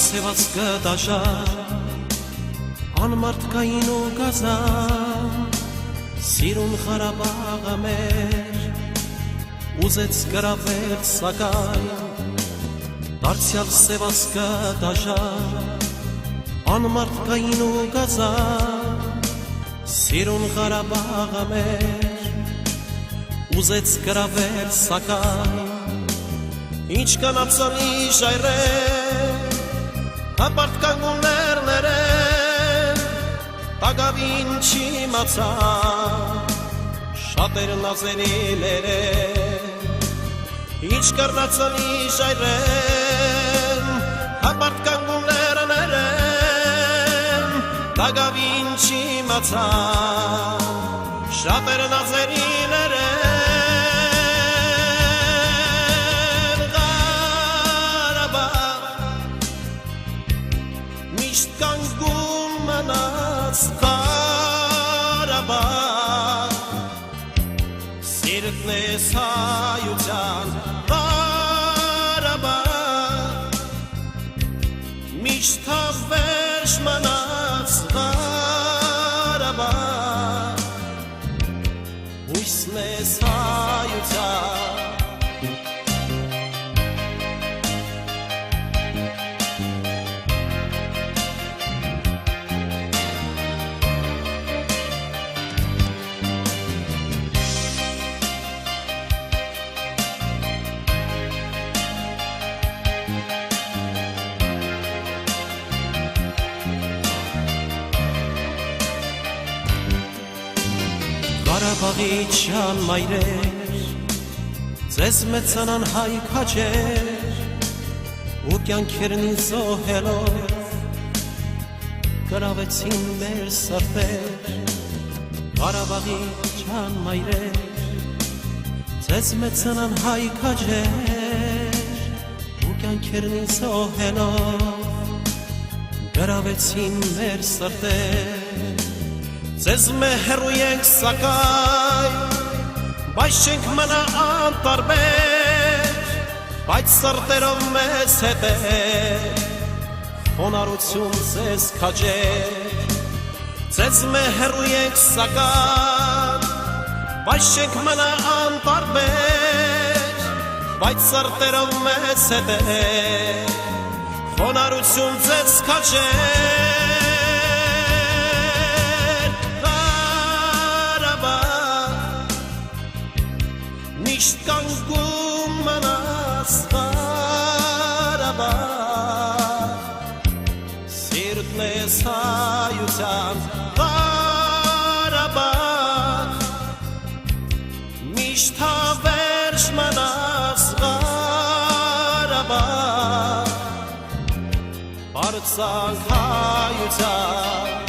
սևած կտաշար անմարդկային ու գազան սիրուն Ղարաբաղը մեր ուզեց գրավել սակայն դարձյալ սևած կտաշար անմարդկային ու գազան սիրուն Ղարաբաղը մեր ուզեց գրավել սակայն ինչ կանացանի ժայռեր հապարտ կանգուններ ներեն տագավին չիմացան շատեր նազենիներ ինչ կառնացանի ժայռեր հապարտ կանգուններ ներեն տագավին չիմացան շատեր նազենիներ կանգուն մնաց Ղարաբաղ սիրտն է հայության Ղարաբաղ միշտ հավերժ մնաց Ղարաբաղ հույսն է հայության Ղարաբաղի ջան մայրեր ձեզ մեծանան հայ քաջեր ու կյանքերն զոհելով գրավեցին մեր սրտեր Ղարաբաղի ջան մայրեր ձեզ մեծանան հայ քաջեր ու կյանքերն զոհելով գրավեցին մեր սրտեր Ձեզ մehերու ենք սակայն, բայց չենք մնա անտարբեր, բայց սրտերով մեզ հետ է, խոնարհություն ձեզ քաջեր Ձեզ մehերու ենք սակայն, բայց չենք մնա անտարբեր, բայց սրտերով մեզ հետ է, խոնարհություն ձեզ քաջեր Միշտ կանգուն մնաց Ղարաբաղ սիրտն է հայության Ղարաբաղ միշտ հավերժ մնաց Ղարաբաղ բարձր հայության